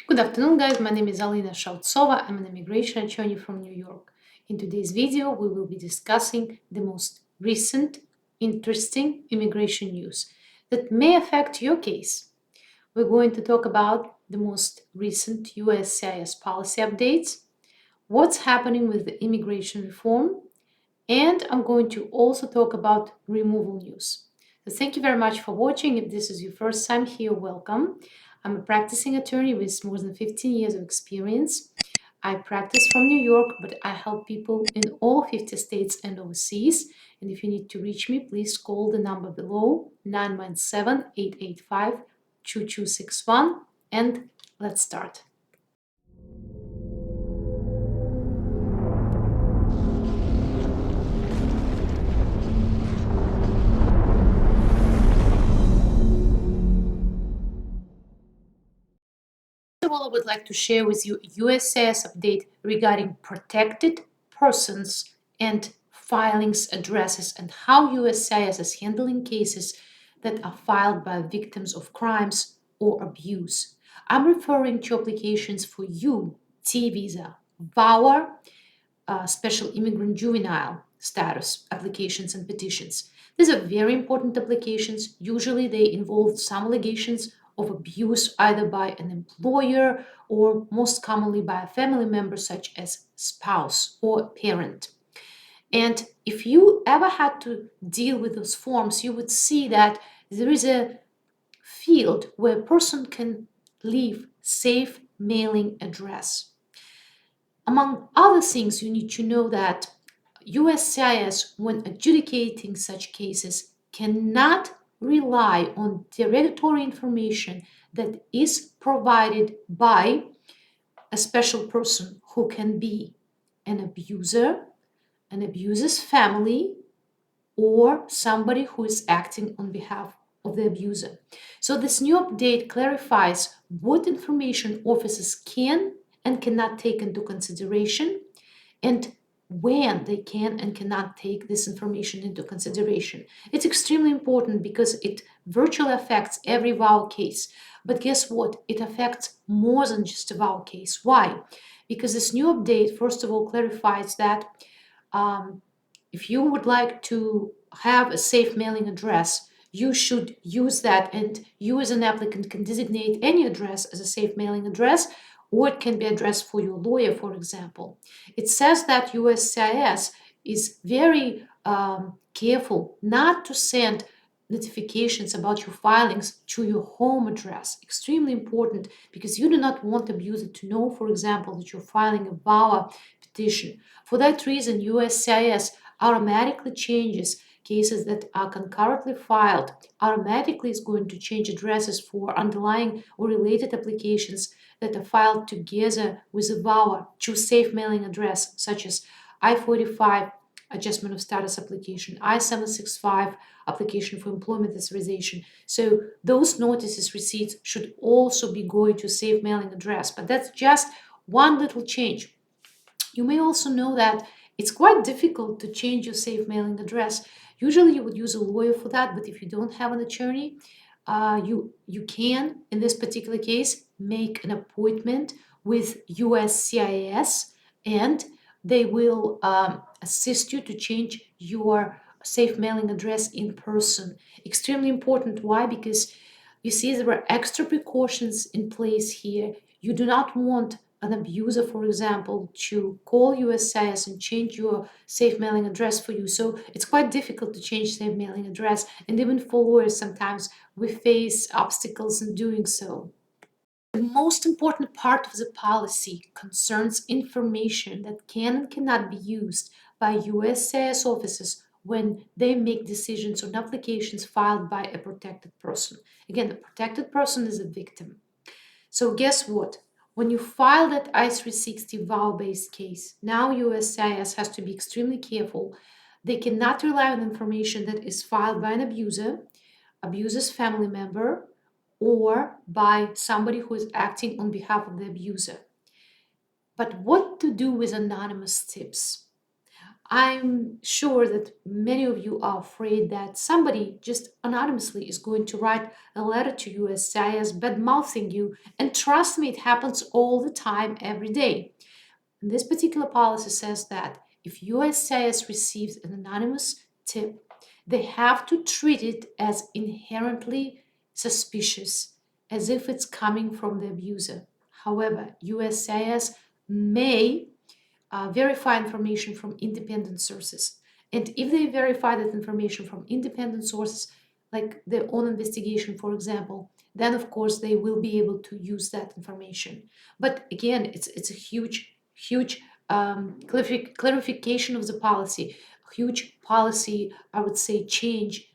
Good afternoon, guys. My name is Alina Shautsova. I'm an immigration attorney from New York. In today's video, we will be discussing the most recent, interesting immigration news that may affect your case. We're going to talk about the most recent USCIS policy updates, what's happening with the immigration reform, and I'm going to also talk about removal news. So thank you very much for watching. If this is your first time here, welcome. I'm a practicing attorney with more than 15 years of experience. I practice from New York, but I help people in all 50 states and overseas. And if you need to reach me, please call the number below, 917-885-2261. And let's start. First of all, I would like to share with you USCIS update regarding protected persons and filings addresses and how USCIS is handling cases that are filed by victims of crimes or abuse. I'm referring to applications for U-T visa, VAWA, special immigrant juvenile status applications and petitions. These are very important applications. Usually they involve some allegations of abuse either by an employer or most commonly by a family member such as spouse or parent. And if you ever had to deal with those forms, you would see that there is a field where a person can leave safe mailing address. Among other things, you need to know that USCIS, when adjudicating such cases, cannot rely on derogatory information that is provided by a special person who can be an abuser, an abuser's family, or somebody who is acting on behalf of the abuser. So this new update clarifies what information officers can and cannot take into consideration and when they can and cannot take this information into consideration. It's extremely important because it virtually affects every VAWA case. But guess what? It affects more than just a VAWA case. Why? Because this new update, first of all, clarifies that if you would like to have a safe mailing address, you should use that, and you as an applicant can designate any address as a safe mailing address, or it can be addressed for your lawyer, for example. It says that USCIS is very careful not to send notifications about your filings to your home address. Extremely important, because you do not want the abuser to know, for example, that you're filing a VAWA petition. For that reason, USCIS automatically changes cases that are concurrently filed, automatically is going to change addresses for underlying or related applications that are filed together with a VAWA to safe mailing address, such as I-45 adjustment of status application, I-765 application for employment authorization. So those notices receipts should also be going to safe mailing address, but that's just one little change. You may also know that it's quite difficult to change your safe mailing address. Usually you would use a lawyer for that, but if you don't have an attorney, you can, in this particular case, make an appointment with USCIS, and they will assist you to change your safe mailing address in person. Extremely important. Why? Because you see there are extra precautions in place here. You do not want an abuser, for example, to call USCIS and change your safe mailing address for you. So it's quite difficult to change safe mailing address. And even for lawyers, sometimes we face obstacles in doing so. The most important part of the policy concerns information that can and cannot be used by USCIS officers when they make decisions on applications filed by a protected person. Again, the protected person is a victim. So guess what? When you file that I-360 VAWA-based case, now USCIS has to be extremely careful. They cannot rely on information that is filed by an abuser, abuser's family member, or by somebody who is acting on behalf of the abuser. But what to do with anonymous tips? I'm sure that many of you are afraid that somebody just anonymously is going to write a letter to USCIS bad mouthing you, and trust me, it happens all the time, every day. And this particular policy says that if USCIS receives an anonymous tip, they have to treat it as inherently suspicious, as if it's coming from the abuser. However, USCIS may verify information from independent sources. And if they verify that information from independent sources, like their own investigation, for example, then of course they will be able to use that information. But again, it's a huge clarification of the policy, huge policy, I would say, change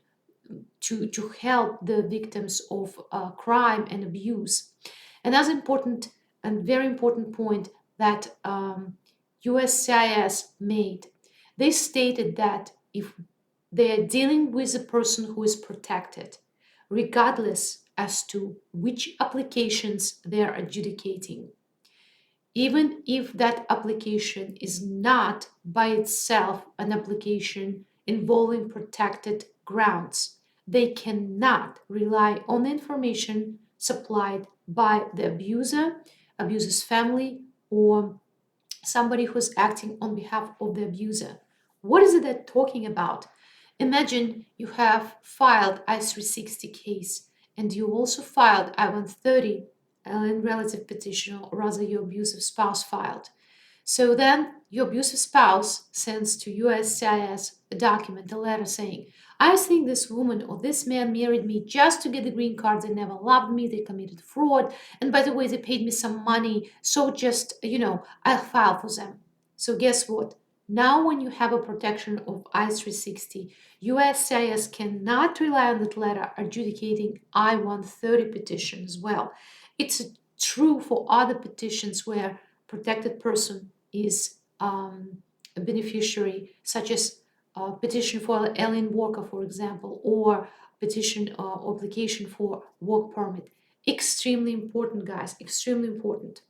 to help the victims of crime and abuse. Another important and very important point that USCIS made, they stated that if they are dealing with a person who is protected, regardless as to which applications they are adjudicating, even if that application is not by itself an application involving protected grounds, they cannot rely on the information supplied by the abuser, abuser's family, or somebody who's acting on behalf of the abuser. What is it they're talking about? Imagine you have filed I-360 case and you also filed I-130 alien relative petition, or rather your abusive spouse filed. So then your abusive spouse sends to USCIS a document, a letter saying, I think this woman or this man married me just to get the green card. They never loved me. They committed fraud. And by the way, they paid me some money. So just, I'll file for them. So guess what? Now, when you have a protection of I-360, USCIS cannot rely on that letter adjudicating I-130 petition as well. It's true for other petitions where protected person is a beneficiary, such as petition for an alien worker, for example, or petition or application for work permit. Extremely important, guys, extremely important.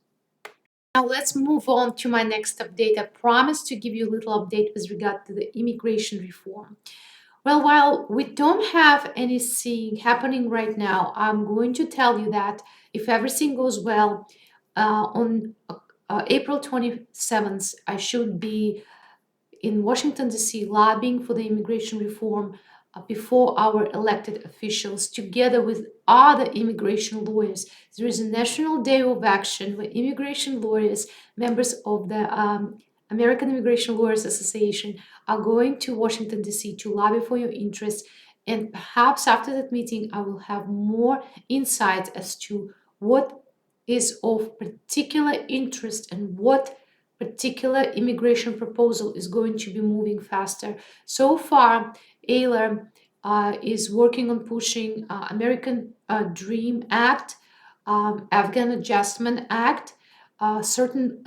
Now let's move on to my next update. I promised to give you a little update with regard to the immigration reform. Well, while we don't have anything happening right now, I'm going to tell you that if everything goes well, on April 27th, I should be in Washington, D.C., lobbying for the immigration reform before our elected officials, together with other immigration lawyers. There is a National Day of Action where immigration lawyers, members of the American Immigration Lawyers Association, are going to Washington, D.C. to lobby for your interests. And perhaps after that meeting, I will have more insight as to what is of particular interest and what particular immigration proposal is going to be moving faster. So far, Ayla is working on pushing American Dream Act, Afghan Adjustment Act, certain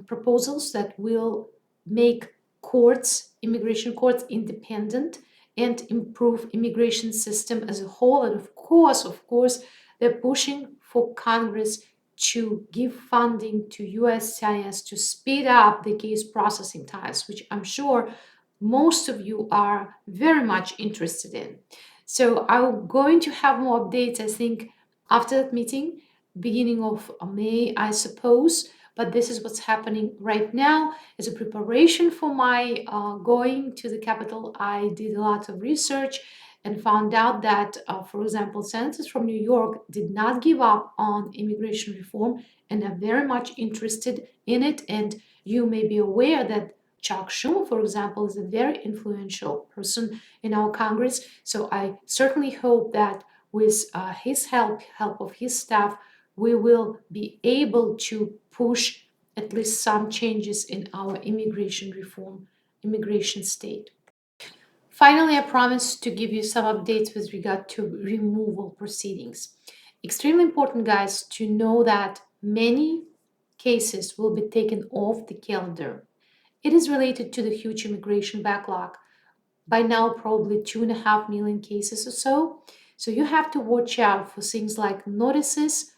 proposals that will make courts, immigration courts, independent and improve immigration system as a whole. And of course, they're pushing for Congress to give funding to USCIS to speed up the case processing times, which I'm sure most of you are very much interested in. So I'm going to have more updates, I think, after that meeting, beginning of May, I suppose. But this is what's happening right now. As a preparation for my going to the Capitol, I did a lot of research and found out that, for example, senators from New York did not give up on immigration reform and are very much interested in it. And you may be aware that Chuck Schumer, for example, is a very influential person in our Congress. So I certainly hope that with his help of his staff, we will be able to push at least some changes in our immigration reform, immigration state. Finally, I promised to give you some updates with regard to removal proceedings. Extremely important, guys, to know that many cases will be taken off the calendar. It is related to the huge immigration backlog. By now, probably 2.5 million cases or so. So you have to watch out for things like notices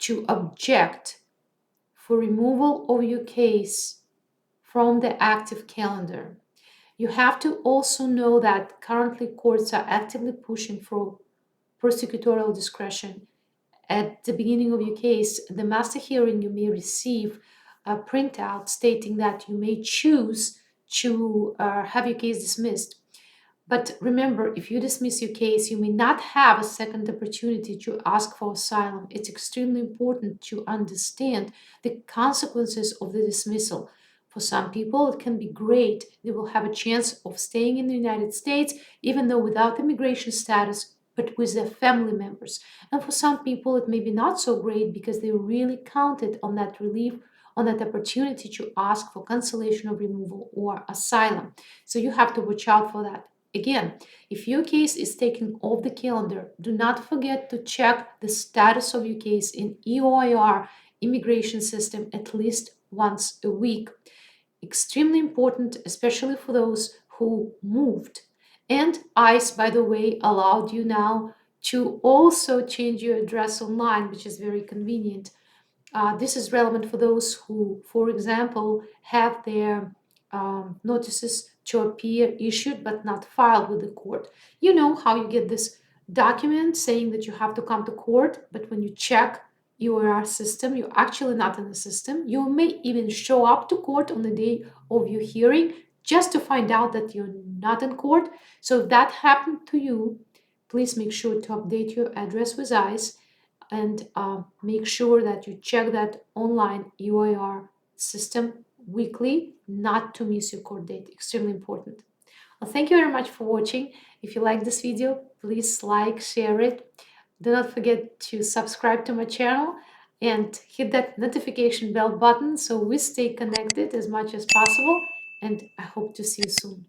to object for removal of your case from the active calendar. You have to also know that currently courts are actively pushing for prosecutorial discretion. At the beginning of your case, the master hearing, you may receive a printout stating that you may choose to have your case dismissed. But remember, if you dismiss your case, you may not have a second opportunity to ask for asylum. It's extremely important to understand the consequences of the dismissal. For some people, it can be great. They will have a chance of staying in the United States, even though without immigration status, but with their family members. And for some people, it may be not so great because they really counted on that relief, on that opportunity to ask for cancellation of removal or asylum. So you have to watch out for that. Again, if your case is taken off the calendar, do not forget to check the status of your case in EOIR immigration system at least once a week. Extremely important, especially for those who moved. And ICE, by the way, allowed you now to also change your address online, which is very convenient. This is relevant for those who, for example, have their notices to appear issued but not filed with the court. You know how you get this document saying that you have to come to court, but when you check your system, you're actually not in the system. You may even show up to court on the day of your hearing just to find out that you're not in court. So if that happened to you, please make sure to update your address with ICE and make sure that you check that online UIR system weekly, not to miss your court date. Extremely important. Well, thank you very much for watching. If you like this video, please like, share it. Do not forget to subscribe to my channel and hit that notification bell button so we stay connected as much as possible. And I hope to see you soon.